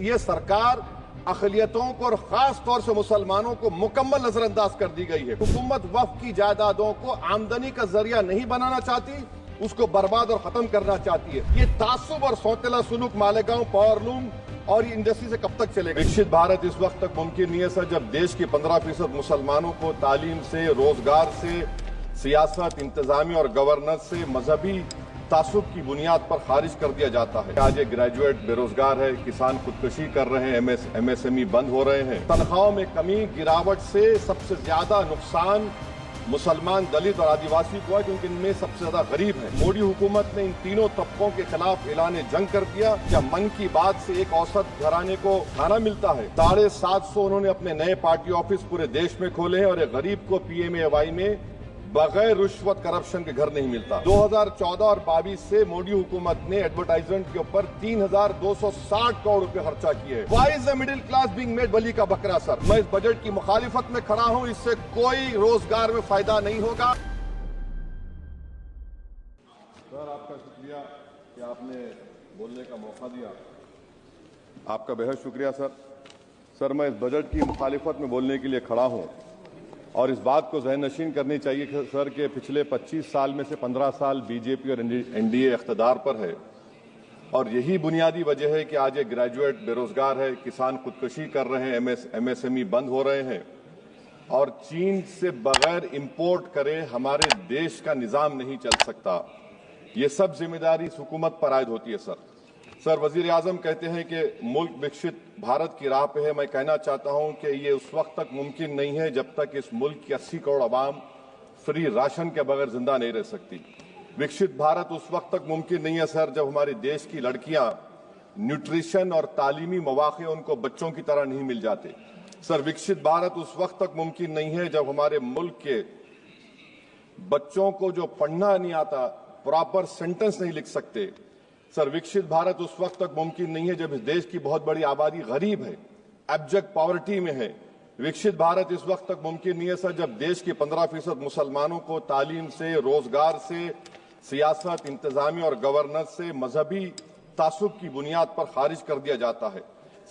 ये सरकार अक़लियतों को और खास तौर से मुसलमानों को मुकम्मल नजरअंदाज कर दी गई है। हुकूमत वक्फ की जायदादों को आमदनी का जरिया नहीं बनाना चाहती, उसको बर्बाद और खत्म करना चाहती है। ये तासुब और सौतेला सुलूक मालेगांव, पावरलूम और इंडस्ट्री से कब तक चलेगा? विकसित भारत इस वक्त तक मुमकिन नहीं है सर, जब देश के 15% मुसलमानों को तालीम से, रोजगार से, सियासत, इंतजामिया और गवर्नेंस से मजहबी तासुब की बुनियाद पर खारिज कर दिया जाता है। आज एक ग्रेजुएट बेरोजगार है, किसान खुदकुशी कर रहे हैं, एमएसएमई बंद हो रहे हैं, तनख्वाहों में कमी, गिरावट से सबसे ज्यादा नुकसान मुसलमान, दलित और आदिवासी को है, क्योंकि इनमें सबसे ज्यादा गरीब है। मोदी हुकूमत ने इन तीनों तबकों के खिलाफ ऐलान जंग कर दिया। क्या मन की बात से एक औसत घराने को खाना मिलता है? 750 उन्होंने अपने नए पार्टी ऑफिस पूरे देश में खोले हैं और एक गरीब को पीएमएवाई में बगैर रिश्वत करप्शन के घर नहीं मिलता। 2014 और 22 से मोदी हुकूमत ने एडवर्टाइजमेंट के ऊपर 3,260 करोड़ रुपए खर्चा किए। Why is the middle class being made बली का बकरा? सर, मैं इस बजट की मुखालिफत में खड़ा हूं, इससे कोई रोजगार में फायदा नहीं होगा। सर, आपका शुक्रिया कि आपने बोलने का मौका दिया। आपका बेहद शुक्रिया सर, मैं इस बजट की मुखालिफत में बोलने के लिए खड़ा हूं और इस बात को ज़हन नशीन करनी चाहिए कि सर के पिछले 25 साल में से 15 साल बीजेपी और एनडीए इख्तिदार पर है और यही बुनियादी वजह है कि आज एक ग्रेजुएट बेरोजगार है, किसान खुदकुशी कर रहे हैं, एमएसएमई बंद हो रहे हैं और चीन से बगैर इंपोर्ट करे हमारे देश का निज़ाम नहीं चल सकता। ये सब जिम्मेदारी इस हुकूमत पर आयद होती है। सर, वजीर आजम कहते हैं कि मुल्क विकसित भारत की राह पे है। मैं कहना चाहता हूं कि ये उस वक्त तक मुमकिन नहीं है जब तक इस मुल्क की 80 करोड़ आवाम फ्री राशन के बगैर जिंदा नहीं रह सकती। विकसित भारत उस वक्त तक मुमकिन नहीं है सर, जब हमारे देश की लड़कियां न्यूट्रिशन और तालीमी मौके उनको बच्चों की तरह नहीं मिल जाते। सर, विकसित भारत उस वक्त तक मुमकिन नहीं है जब हमारे मुल्क के बच्चों को जो पढ़ना नहीं आता, प्रॉपर सेंटेंस नहीं लिख सकते। सर, विकसित भारत उस वक्त तक मुमकिन नहीं है जब इस देश की बहुत बड़ी आबादी गरीब है, एब्जेक्ट पॉवर्टी में है। विकसित भारत इस वक्त तक मुमकिन नहीं है सर, जब देश के 15% मुसलमानों को तालीम से, रोजगार से, सियासत, इंतजामिया और गवर्नेंस से मजहबी तासुब की बुनियाद पर खारिज कर दिया जाता है।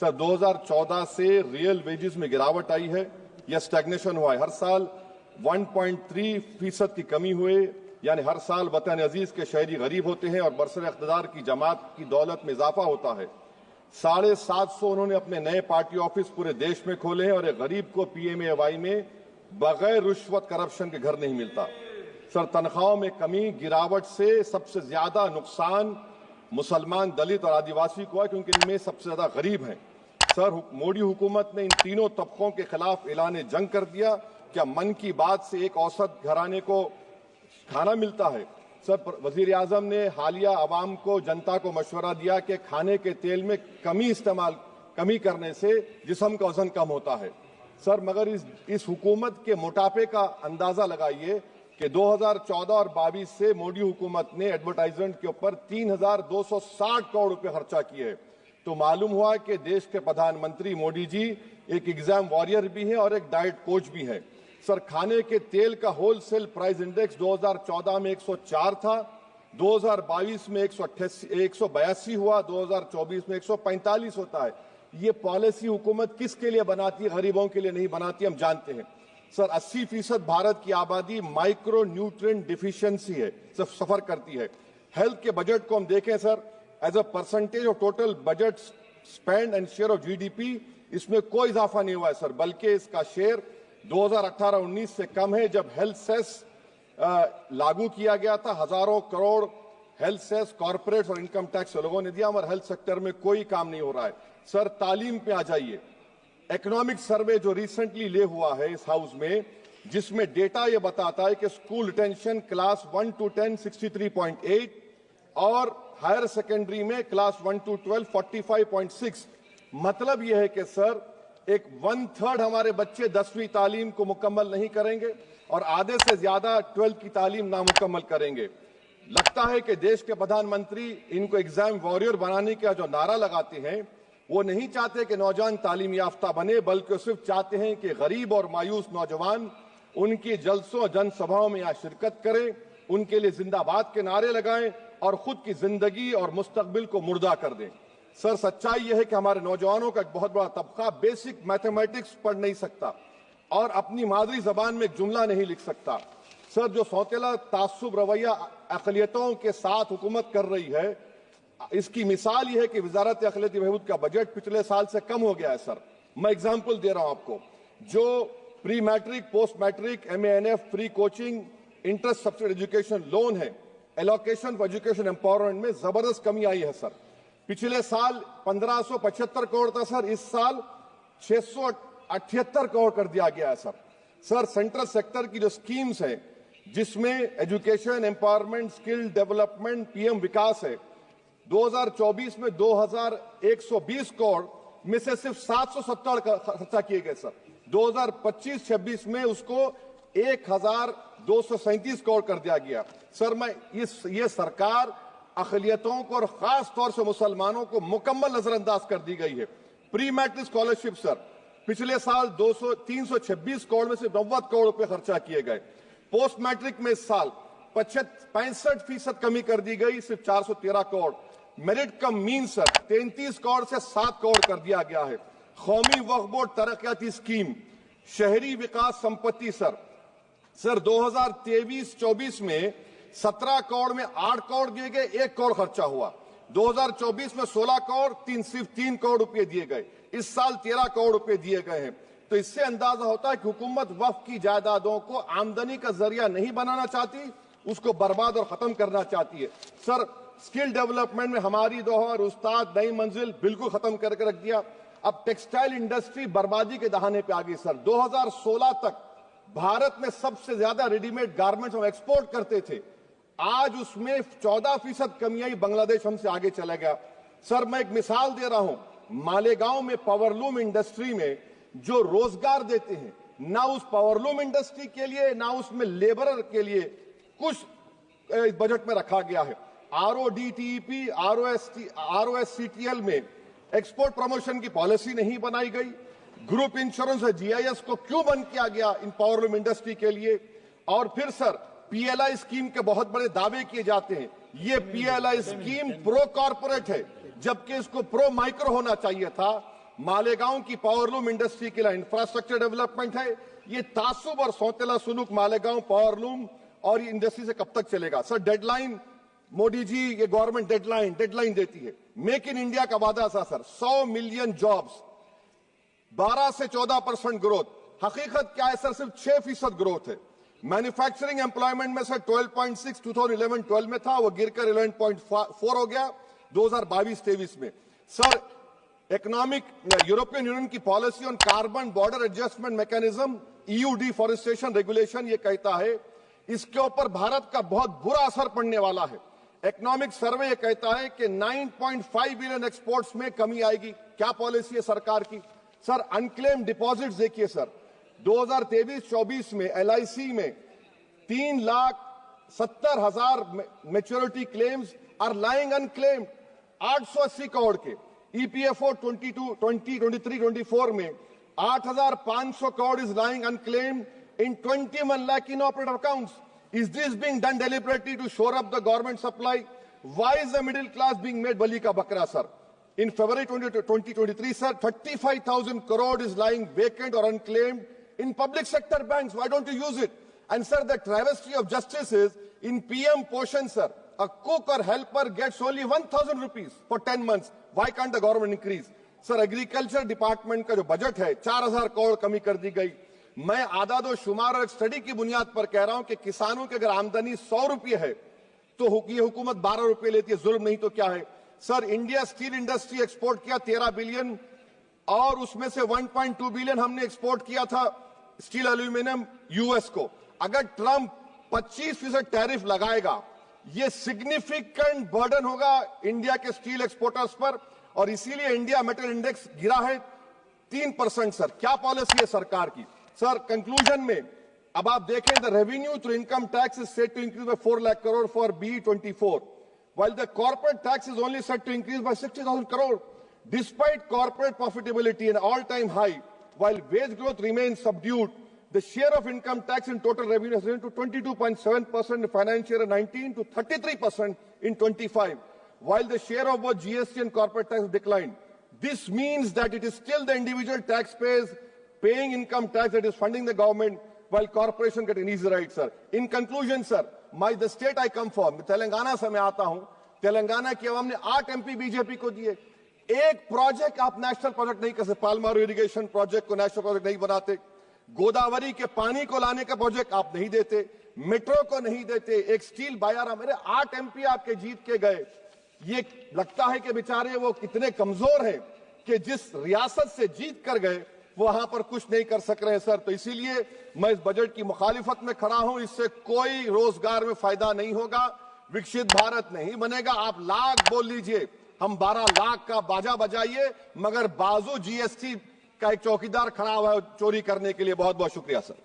सर, 2014 से रियल वेजेस में गिरावट आई है या स्टैग्नेशन हुआ है। हर साल 1.3% की कमी हुई, यानी हर साल वतन अजीज के शहरी गरीब होते हैं और बरसर इख्तिदार की जमात की दौलत में इजाफा होता है। 750 उन्होंने अपने नए पार्टी ऑफिस पूरे देश में खोले हैं और एक गरीब को पीएमएवाई में बगैर रिश्वत करप्शन के घर नहीं मिलता। सर, तनख्वाहों में कमी, गिरावट से सबसे ज्यादा नुकसान मुसलमान, दलित और आदिवासी को है, क्योंकि इनमें सबसे ज्यादा गरीब हैं। सर, मोदी हुकूमत ने इन तीनों तबकों के खिलाफ ऐलान जंग कर दिया। क्या मन की बात से एक औसत घराने को खाना मिलता है? सर, वजीर आजम ने हालिया आवाम को, जनता को मशवरा दिया कि खाने के तेल में कमी करने से जिस्म का वजन कम होता है। सर, मगर इस हुकूमत के मोटापे का अंदाजा लगाइए कि 2014 और 22 से मोदी हुकूमत ने एडवर्टाइजमेंट के ऊपर 3,260 करोड़ रुपए खर्चा किए। तो मालूम हुआ कि देश के प्रधानमंत्री मोदी जी एक एग्जाम वॉरियर भी हैं और एक डाइट कोच भी हैं। सर, खाने के तेल का होलसेल प्राइस इंडेक्स 2014 में 104 था, 2022 में 182 हुआ, 2024 में 145 होता है। ये पॉलिसी हुकूमत किसके लिए बनाती है? गरीबों के लिए नहीं बनाती, हम जानते हैं। सर, 80% भारत की आबादी माइक्रो न्यूट्रिएंट डिफिशियंसी है, सफर करती है। हेल्थ के बजट को हम देखें sir, as a percentage of total budget spend and share of GDP, इसमें कोई इजाफा नहीं हुआ है सर, बल्कि इसका शेयर 2018-19 से कम है। जब हेल्थ सेस लागू किया गया था, हजारों करोड़ हेल्थ सेस कॉर्पोरेट्स और इनकम टैक्स लोगों ने दिया, हमारे हेल्थ सेक्टर में कोई काम नहीं हो रहा है। सर, तालीम पे आ जाइए। इकोनॉमिक सर्वे जो रिसेंटली ले हुआ है इस हाउस में, जिसमें डेटा ये बताता है कि स्कूल रिटेंशन क्लास 1 to 10 63.8 और हायर सेकेंडरी में क्लास 1 to 12 45.6। मतलब यह है कि सर, एक 1/3 हमारे बच्चे 10वीं तालीम को मुकम्मल नहीं करेंगे और आधे से ज्यादा 12th की तालीम नामुकम्मल करेंगे। लगता है कि देश के प्रधानमंत्री इनको एग्जाम वॉरियर बनाने का जो नारा लगाते हैं, वो नहीं चाहते कि नौजवान तालीम याफ्ता बने, बल्कि सिर्फ चाहते हैं कि गरीब और मायूस नौजवान उनकी जलसों जनसभाओं में यहाँ शिरकत करें, उनके लिए जिंदाबाद के नारे लगाएं और खुद की जिंदगी और मुस्तकबिल को मुर्दा कर दें। सर सच्चाई यह है कि हमारे नौजवानों का एक बहुत बड़ा तबका बेसिक मैथमेटिक्स पढ़ नहीं सकता और अपनी मादरी जबान में एक जुमला नहीं लिख सकता। सर जो सौतेला तासुब रवैया अक़लियतों के साथ हुकूमत कर रही है, इसकी मिसाल यह है कि वजारत अक़लियती बहबूद का बजट पिछले साल से कम हो गया है। सर मैं एग्जाम्पल दे रहा हूं आपको, जो pre matric, post matric, MANF, free coaching, interest subsidy education loan है, एलोकेशन फॉर एजुकेशन एम्पावरमेंट में जबरदस्त कमी आई है। सर पिछले साल 1575 करोड़ था सर, इस साल 678 करोड़ कर दिया गया है। सर सेंट्रल सेक्टर की जो स्कीम्स है जिसमें education, empowerment, skill development, PM विकास है, 2024 में 2120 करोड़ में से सिर्फ 770 खर्चा किए गए। सर 2025-26 में उसको 1237 करोड़ कर दिया गया। सर मैं ये सरकार अक़लियतों को और खास तौर से मुसलमानों को मुकम्मल नजरअंदाज कर दी गई है। प्री मैट्रिक स्कॉलरशिप सर पिछले साल 326 करोड़ में से 90 करोड़ रुपए खर्चा किए गए। पोस्ट मैट्रिक में इस साल 65% कमी कर दी गई, सिर्फ 413 करोड़। मेरिट कम मीन सर 33 करोड़ से 7 करोड़ कर दिया गया है। कौमी वक्फ बोर्ड तरक्याती स्कीम, शहरी विकास संपत्ति सर 2023-24 में 17 करोड़ में 8 करोड़ दिए गए, 1 करोड़ खर्चा हुआ। 2024 में 16 करोड़, सिर्फ 3 करोड़ रुपए दिए गए। इस साल 13 करोड़ रुपए दिए गए हैं। तो इससे अंदाजा होता है कि हुकूमत वक्फ की जायदादों को आमदनी का जरिया नहीं बनाना चाहती, उसको बर्बाद और खत्म करना चाहती है। सर स्किल डेवलपमेंट में हमारी दोहर उस्ताद नई मंजिल बिल्कुल खत्म करके रख दिया। अब टेक्सटाइल इंडस्ट्री बर्बादी के दहाने पे आ गई। सर 2016 तक भारत में सबसे ज्यादा रेडीमेड गारमेंट्स हम एक्सपोर्ट करते थे, आज उसमें 14% कमी आई, बांग्लादेश हमसे आगे चला गया। सर मैं एक मिसाल दे रहा हूं, मालेगांव में पावरलूम इंडस्ट्री में जो रोजगार देते हैं, ना उस पावरलूम इंडस्ट्री के लिए ना उसमें लेबरर के लिए कुछ बजट में रखा गया है। RODTEP, ROSCTL में एक्सपोर्ट प्रमोशन की पॉलिसी नहीं बनाई गई। ग्रुप इंश्योरेंस और GIS को क्यों बंद किया गया इन पावरलूम इंडस्ट्री के लिए? और फिर सर PLI स्कीम के बहुत बड़े दावे किए जाते हैं। ये PLI स्कीम प्रो कॉर्पोरेट है, जबकि इसको प्रो माइक्रो होना चाहिए था। मालेगांव की पावरलूम इंडस्ट्री के लिए इंफ्रास्ट्रक्चर डेवलपमेंट है। ये तासुब और सौतेला सुलूक मालेगांव पावरलूम और ये इंडस्ट्री से कब तक चलेगा? सर डेडलाइन, मोदी जी ये गवर्नमेंट डेडलाइन देती है। मेक इन इंडिया का वादा था सर 100 मिलियन जॉब्स, 12 से 14% ग्रोथ। हकीकत क्या है सर? सिर्फ 6% ग्रोथ है। मैन्युफैक्चरिंग एम्प्लॉयमेंट में सर 12.6 2011-12 में था, वो गिरकर 11.4 हो गया 2022-23 में। सर इकोनॉमिक यूरोपियन यूनियन की policy on carbon border adjustment mechanism, EU deforestation regulation, ये कहता है इसके ऊपर भारत का बहुत बुरा असर पड़ने वाला है। इकोनॉमिक सर्वे ये कहता है कि 9.5 बिलियन एक्सपोर्ट्स में कमी आएगी। क्या पॉलिसी है सरकार की? सर अनक्लेम डिपॉजिट्स देखिए सर 2023-24 में LIC में 3,70,000 maturity claims are lying unclaimed, 880 crore के। EPFO 2023-24 में 8,500 crore is lying unclaimed in 21 lakh inoperative accounts. Is this being done deliberately to shore up the government supply? Why is the middle class being made bali ka bakra, sir? In February 2023, sir, 35,000 crore is lying vacant or unclaimed in public sector banks. Why don't you use it? And sir, the travesty of justice is in PM Poshan, sir, a cook or helper gets only 1,000 rupees for 10 months. Why can't the government increase? Sir, agriculture department का जो budget है 4,000 करोड़ कमी कर दी गई। मैं आदाद और शुमार और एक स्टडी की बुनियाद पर कह रहा हूं कि किसानों की अगर आमदनी 100 रुपये है तो ये हुकूमत 12 रुपये लेती है। जुल्म नहीं तो क्या है? Sir India steel industry export किया 13 बिलियन और उसमें से 1.2 बिलियन हमने एक्सपोर्ट किया था स्टील एल्यूमिनियम US को। अगर ट्रंप 25% टैरिफ लगाएगा, ये सिग्निफिकेंट बर्डन होगा इंडिया के स्टील एक्सपोर्टर्स पर और इसीलिए इंडिया मेटल इंडेक्स गिरा है 3%। सर क्या पॉलिसी है सरकार की? सर कंक्लूजन में अब आप देखें, the revenue through income tax is set to increase by 4 lakh crore for BE24, while the corporate tax is only set to increase by 60,000 crore. Despite corporate profitability an all-time high, while wage growth remains subdued, the share of income tax in total revenue has risen to 22.7% in financial year 19 to 33% in 25. while the share of both GST and corporate tax declined. This means that it is still the individual taxpayers paying income tax that is funding the government, while corporation get an easy ride, sir. In conclusion, sir, the state I come from, Telangana से मैं आता हूं, तेलंगाना की आवाम ने 8 MP BJP को दिए। एक project आप नेशनल प्रोजेक्ट नहीं कर सकते, पालमारू इरिगेशन प्रोजेक्ट को नेशनल प्रोजेक्ट नहीं बनाते, गोदावरी के पानी को लाने का प्रोजेक्ट आप नहीं देते, मेट्रो को नहीं देते, एक स्टील बायारा, मेरे 8 MP आपके जीत के गए। ये लगता है कि बेचारे वो कितने कमजोर हैं कि जिस रियासत से जीत कर गए वहां पर कुछ नहीं कर सक रहे हैं, सर। तो इसीलिए मैं इस बजट की मुखालिफत में खड़ा हूं। इससे कोई रोजगार में फायदा नहीं होगा, विकसित भारत नहीं बनेगा। आप लाख बोल लीजिए, हम 12 लाख का बाजा बजाइए, मगर बाजू GST का एक चौकीदार खड़ा हुआ है चोरी करने के लिए। बहुत बहुत शुक्रिया, सर।